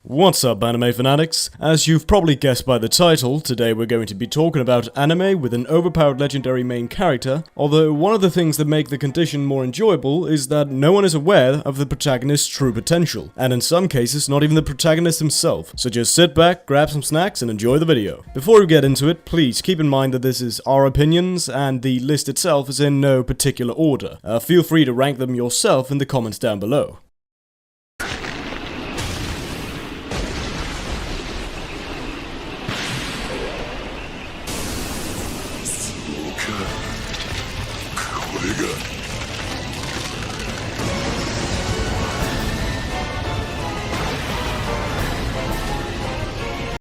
What's up, anime fanatics? As you've probably guessed by the title, today we're going to be talking about anime with an overpowered legendary main character, although one of the things that make the condition more enjoyable is that no one is aware of the protagonist's true potential, and in some cases not even the protagonist himself, so just sit back, grab some snacks and enjoy the video. Before we get into it, please keep in mind that this is our opinions and the list itself is in no particular order. Feel free to rank them yourself in the comments down below.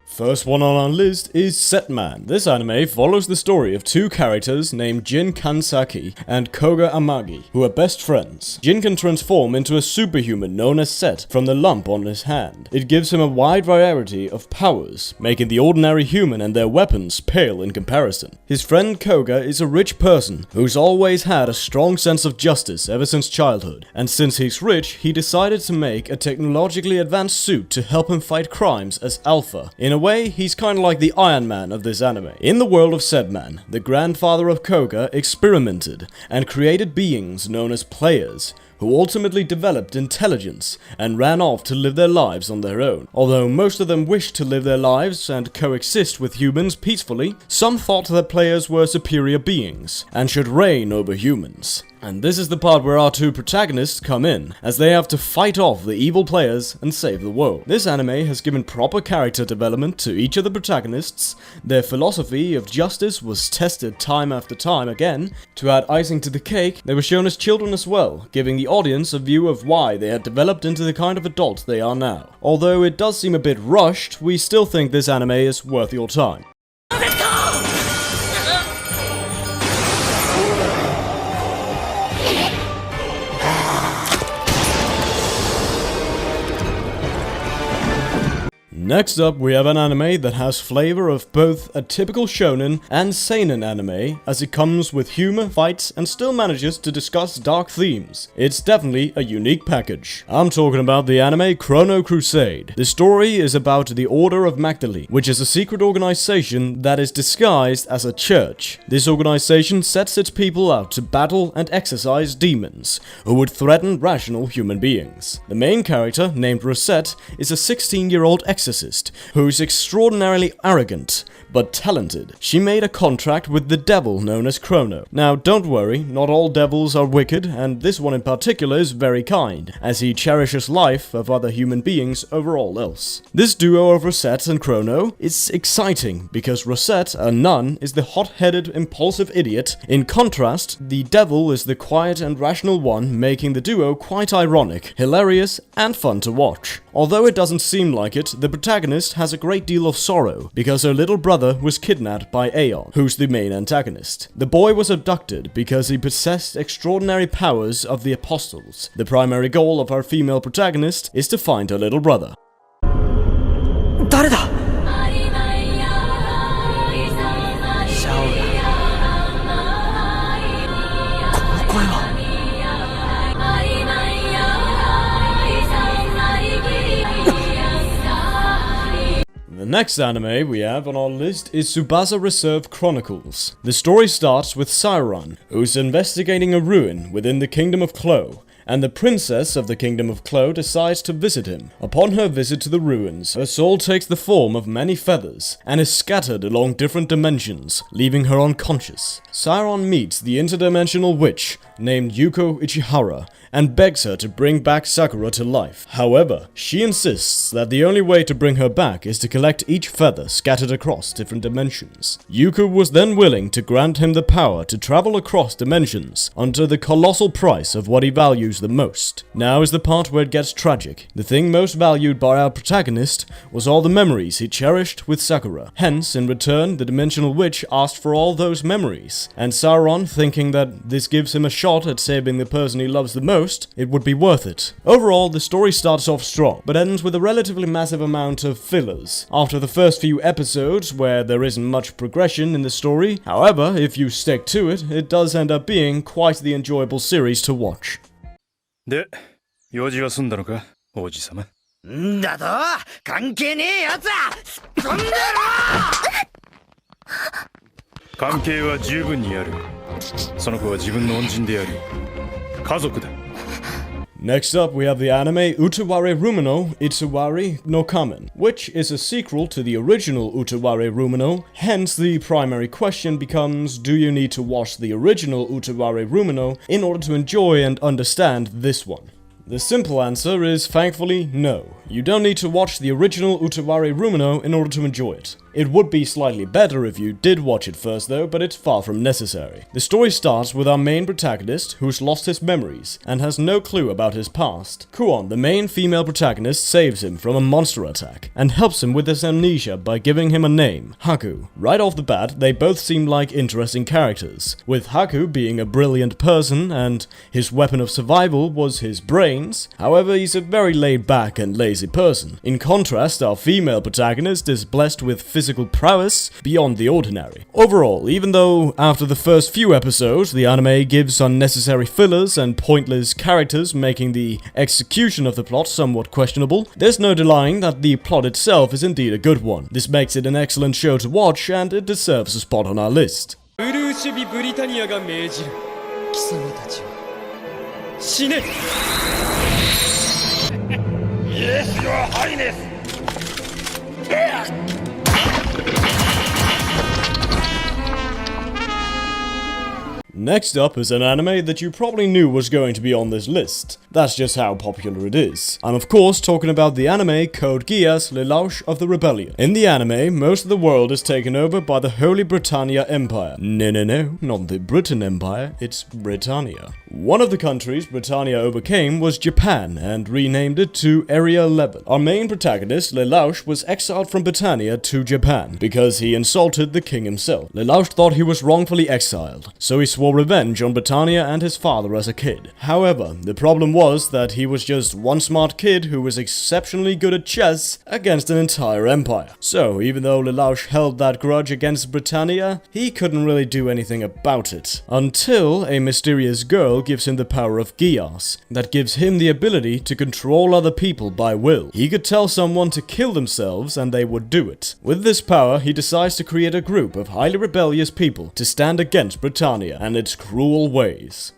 First one on our list is Setman. This anime follows the story of two characters named Jin Kansaki and Koga Amagi, who are best friends. Jin can transform into a superhuman known as Set from the lump on his hand. It gives him a wide variety of powers, making the ordinary human and their weapons pale in comparison. His friend Koga is a rich person who's always had a strong sense of justice ever since childhood, and since he's rich, he decided to make a technologically advanced suit to help him fight crimes as Alpha. In a way, he's kinda like the Iron Man of this anime. In the world of Setman, the grandfather of Koga experimented and created beings known as players, who ultimately developed intelligence and ran off to live their lives on their own. Although most of them wished to live their lives and coexist with humans peacefully, some thought that players were superior beings and should reign over humans. And this is the part where our two protagonists come in, as they have to fight off the evil players and save the world. This anime has given proper character development to each of the protagonists, their philosophy of justice was tested time after time again. To add icing to the cake, they were shown as children as well, giving the audience a view of why they had developed into the kind of adult they are now. Although it does seem a bit rushed, we still think this anime is worth your time. Next up, we have an anime that has flavor of both a typical shonen and seinen anime, as it comes with humor, fights, and still manages to discuss dark themes. It's definitely a unique package. I'm talking about the anime Chrono Crusade. The story is about the Order of Magdalene, which is a secret organization that is disguised as a church. This organization sets its people out to battle and exorcise demons, who would threaten rational human beings. The main character, named Rosette, is a 16-year-old exorcist who's extraordinarily arrogant, but talented. She made a contract with the devil known as Chrono. Now, don't worry, not all devils are wicked, and this one in particular is very kind, as he cherishes life of other human beings over all else. This duo of Rosette and Chrono is exciting, because Rosette, a nun, is the hot-headed, impulsive idiot. In contrast, the devil is the quiet and rational one, making the duo quite ironic, hilarious, and fun to watch. Although it doesn't seem like it, the protagonist has a great deal of sorrow, because her little brother was kidnapped by 𝐿, who's the main antagonist. The boy was abducted because he possessed extraordinary powers of the apostles. The primary goal of our female protagonist is to find her little brother. 誰だ? The next anime we have on our list is Tsubasa Reserve Chronicles. The story starts with Seiron, who's investigating a ruin within the Kingdom of 𝐒𝐻, and the princess of the Kingdom of 𝐒𝐻 decides to visit him. Upon her visit to the ruins, her soul takes the form of many feathers and is scattered along different dimensions, leaving her unconscious. Seiron meets the interdimensional witch named Yuko Ichihara and begs her to bring back Sakura to life. However, she insists that the only way to bring her back is to collect each feather scattered across different dimensions. Yuko was then willing to grant him the power to travel across dimensions under the colossal price of what he values the most. Now is the part where it gets tragic. The thing most valued by our protagonist was all the memories he cherished with Sakura. Hence, in return, the dimensional witch asked for all those memories, and Seiron, thinking that this gives him a shot at saving the person he loves the most, it would be worth it. Overall, the story starts off strong, but ends with a relatively massive amount of fillers. After the first few episodes, where there isn't much progression in the story, however, if you stick to it, it does end up being quite the enjoyable series to watch. で、用事は済んだのか、王子様?んだと関係ねえやつは突っ込んでろ関係は十分にある。その子は自分の恩人であり家族だ。 Next up, we have the anime Utaware Rumino Itsawari no Kamen, which is a sequel to the original Utaware Rumino. Hence, the primary question becomes, do you need to watch the original Utaware Rumino in order to enjoy and understand this one? The simple answer is thankfully no. You don't need to watch the original Utaware Rumino in order to enjoy it. It would be slightly better if you did watch it first though, but it's far from necessary. The story starts with our main protagonist, who's lost his memories and has no clue about his past. 𝐒𝐿, the main female protagonist, saves him from a monster attack and helps him with his amnesia by giving him a name, Haku. Right off the bat, they both seem like interesting characters, with Haku being a brilliant person and his weapon of survival was his brains. However, he's a very laid-back and lazy person. In contrast, our female protagonist is blessed with physical prowess beyond the ordinary. Overall, even though after the first few episodes the anime gives unnecessary fillers and pointless characters, making the execution of the plot somewhat questionable, there's no denying that the plot itself is indeed a good one. This makes it an excellent show to watch and it deserves a spot on our list. ブルーシュビブリタニアが命じる貴様たちは死ね Yes, your highness! Next up is an anime that you probably knew was going to be on this list. That's just how popular it is. I'm of course talking about the anime Code Geass Lelouch of the Rebellion. In the anime, most of the world is taken over by the Holy Britannia Empire. No, not the Britain Empire, it's Britannia. One of the countries Britannia overcame was Japan and renamed it to Area 11. Our main protagonist, Lelouch, was exiled from Britannia to Japan because he insulted the king himself. Lelouch thought he was wrongfully exiled, so he swore revenge on Britannia and his father as a kid. However, the problem was that he was just one smart kid who was exceptionally good at chess against an entire empire. So, even though Lelouch held that grudge against Britannia, he couldn't really do anything about it. Until a mysterious girl gives him the power of Geass, that gives him the ability to control other people by will. He could tell someone to kill themselves and they would do it. With this power, he decides to create a group of highly rebellious people to stand against Britannia and its cruel ways.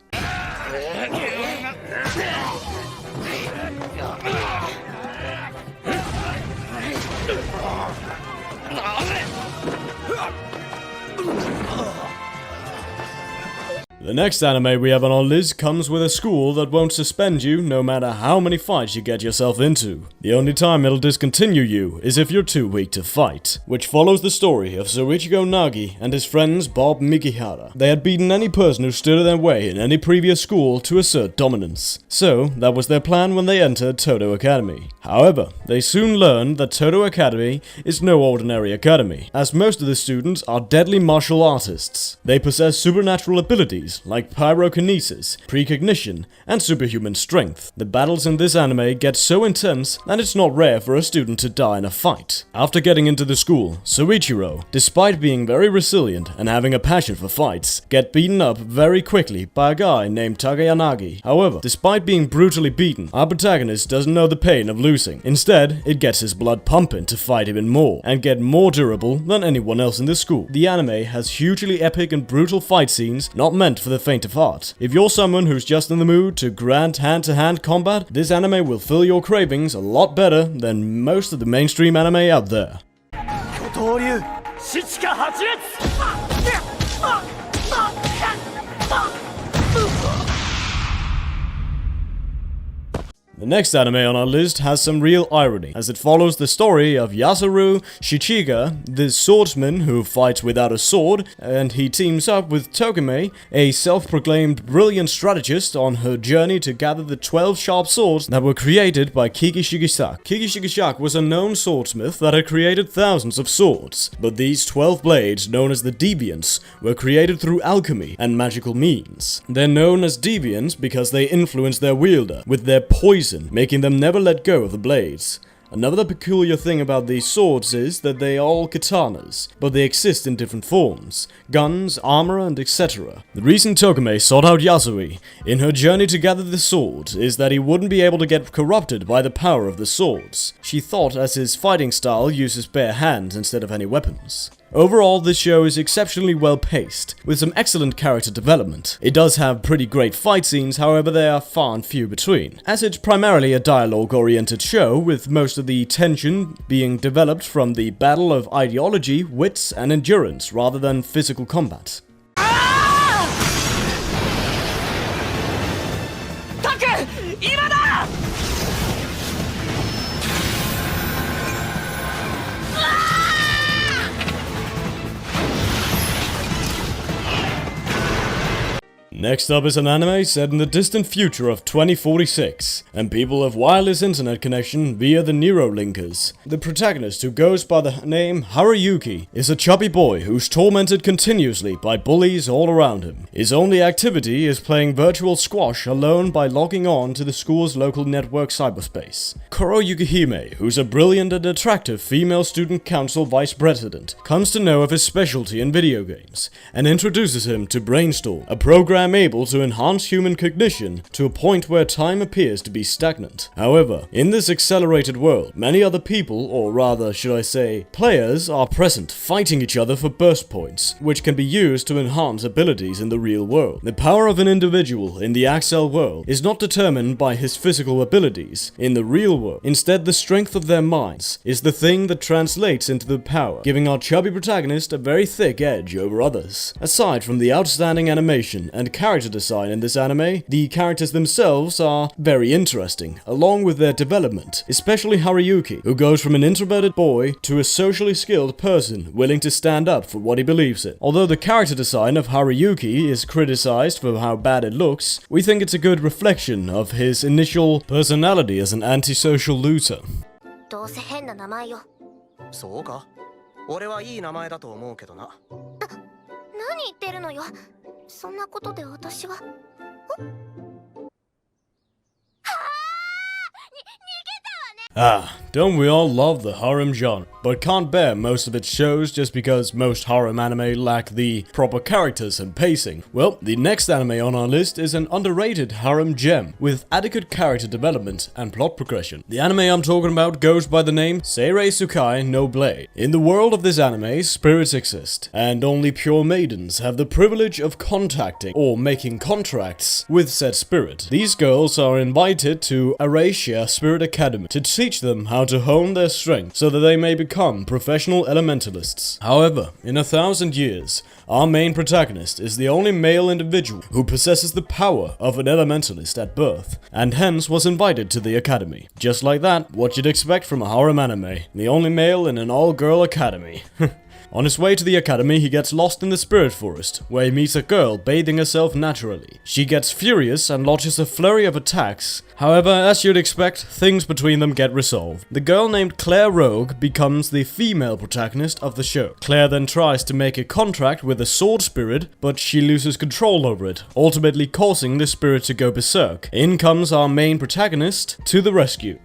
The next anime we have on our list comes with a school that won't suspend you no matter how many fights you get yourself into. The only time it'll discontinue you is if you're too weak to fight, which follows the story of Shuichiro Nagi and his friends Bob Mikihara. They had beaten any person who stood in their way in any previous school to assert dominance, so that was their plan when they entered Todo Academy. However, they soon learned that Todo Academy is no ordinary academy, as most of the students are deadly martial artists. They possess supernatural abilities like pyrokinesis, precognition, and superhuman strength. The battles in this anime get so intense that it's not rare for a student to die in a fight. After getting into the school, Shuichiro, despite being very resilient and having a passion for fights, get beaten up very quickly by a guy named Takayanagi. However, despite being brutally beaten, our protagonist doesn't know the pain of losing. Instead, it gets his blood pumping to fight even more, and get more durable than anyone else in the school. The anime has hugely epic and brutal fight scenes not meant for the faint of heart. If you're someone who's just in the mood to grand hand-to-hand combat, this anime will fill your cravings a lot better than most of the mainstream anime out there. The next anime on our list has some real irony, as it follows the story of Yasuru Shichiga, the swordsman who fights without a sword, and he teams up with Tokime, a self-proclaimed brilliant strategist, on her journey to gather the 12 sharp swords that were created by Kiki Shigesaki. Kiki Shigesaki was a known swordsmith that had created thousands of swords, but these 12 blades, known as the Deviants, were created through alchemy and magical means. They're known as Deviants because they influence their wielder with their poison, making them never let go of the blades. Another peculiar thing about these swords is that they are all katanas, but they exist in different forms, guns, armor, and etc. The reason Tokame sought out Yasui in her journey to gather the sword is that he wouldn't be able to get corrupted by the power of the swords. She thought, as his fighting style uses bare hands instead of any weapons. Overall, this show is exceptionally well paced, with some excellent character development. It does have pretty great fight scenes, however they are far and few between, as it's primarily a dialogue-oriented show, with most of the tension being developed from the battle of ideology, wits, and endurance, rather than physical combat. Next up is an anime set in the distant future of 2046, and people have wireless internet connection via the Neurolinkers. The protagonist, who goes by the name Haruyuki, is a chubby boy who's tormented continuously by bullies all around him. His only activity is playing virtual squash alone by logging on to the school's local network cyberspace. Koro Yukihime, who's a brilliant and attractive female student council vice president, comes to know of his specialty in video games, and introduces him to Brainstorm, a program able to enhance human cognition to a point where time appears to be stagnant. However, in this accelerated world, many other people, or rather should I say, players, are present, fighting each other for burst points, which can be used to enhance abilities in the real world. The power of an individual in the Axel world is not determined by his physical abilities in the real world. Instead, the strength of their minds is the thing that translates into the power, giving our chubby protagonist a very thick edge over others. Aside from the outstanding animation and character design in this anime, the characters themselves are very interesting, along with their development, especially Haruyuki, who goes from an introverted boy to a socially skilled person willing to stand up for what he believes in. Although the character design of Haruyuki is criticized for how bad it looks, we think it's a good reflection of his initial personality as an antisocial loser. どうせ変な名前よ。そうか俺はいい名前だと思うけどな。何言ってるのよ。そんなことで私は。Ah, don't we all love the harem genre, but can't bear most of its shows just because most harem anime lack the proper characters and pacing? Well, the next anime on our list is an underrated harem gem with adequate character development and plot progression. The anime I'm talking about goes by the name Seirei Tsukai no Blade. In the world of this anime, spirits exist, and only pure maidens have the privilege of contacting or making contracts with said spirit. These girls are invited to Aracia Spirit Academy to teach them how to hone their strength so that they may become professional elementalists. However, in 1,000 years, our main protagonist is the only male individual who possesses the power of an elementalist at birth, and hence was invited to the academy. Just like that, what you'd expect from a harem anime, the only male in an all-girl academy. On his way to the academy, he gets lost in the spirit forest, where he meets a girl bathing herself naturally. She gets furious and launches a flurry of attacks. However, as you'd expect, things between them get resolved. The girl named Claire Rogue becomes the female protagonist of the show. Claire then tries to make a contract with a sword spirit, but she loses control over it, ultimately causing the spirit to go berserk. In comes our main protagonist to the rescue.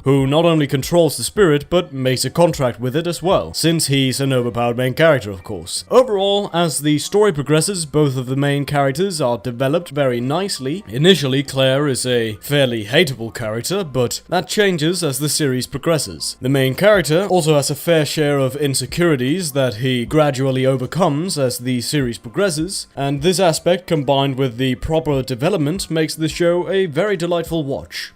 Who not only controls the spirit, but makes a contract with it as well, since he's an overpowered main character, of course. Overall, as the story progresses, both of the main characters are developed very nicely. Initially, Claire is a fairly hateable character, but that changes as the series progresses. The main character also has a fair share of insecurities that he gradually overcomes as the series progresses, and this aspect combined with the proper development makes the show a very delightful watch.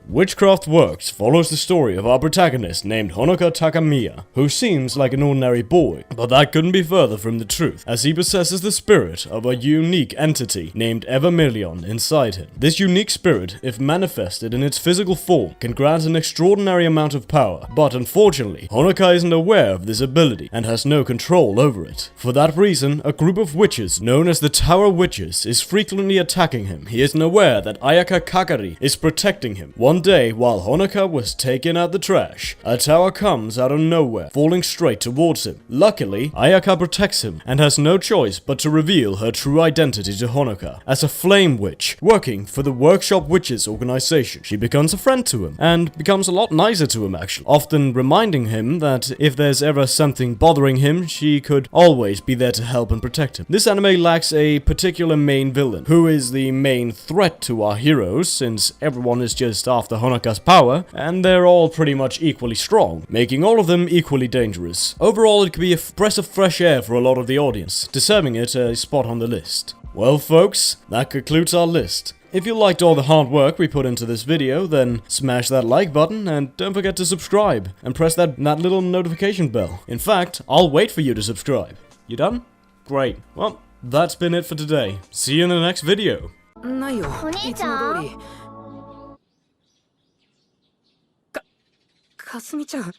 Witchcraft Works follows the story of our protagonist named Honoka Takamiya, who seems like an ordinary boy, but that couldn't be further from the truth, as he possesses the spirit of a unique entity named Evermillion inside him. This unique spirit, if manifested in its physical form, can grant an extraordinary amount of power, but unfortunately, Honoka isn't aware of this ability and has no control over it. For that reason, a group of witches known as the Tower Witches is frequently attacking him. He isn't aware that Ayaka Kakari is protecting him. One One day, while Honoka was taking out the trash, a tower comes out of nowhere, falling straight towards him. Luckily, Ayaka protects him and has no choice but to reveal her true identity to Honoka as a flame witch working for the Workshop Witches organization. She becomes a friend to him and becomes a lot nicer to him actually, often reminding him that if there's ever something bothering him, she could always be there to help and protect him. This anime lacks a particular main villain, who is the main threat to our heroes since everyone is just after Honoka's power and they're all pretty much equally strong, making all of them equally dangerous. Overall, it could be a breath of fresh air for a lot of the audience, deserving it a spot on the list. Well folks, that concludes our list. If you liked all the hard work we put into this video, then smash that like button and don't forget to subscribe and press that little notification bell. In fact, I'll wait for you to subscribe. You done? Great. Well, that's been it for today. See you in the next video. ないよ、いつも通り。かすみちゃん、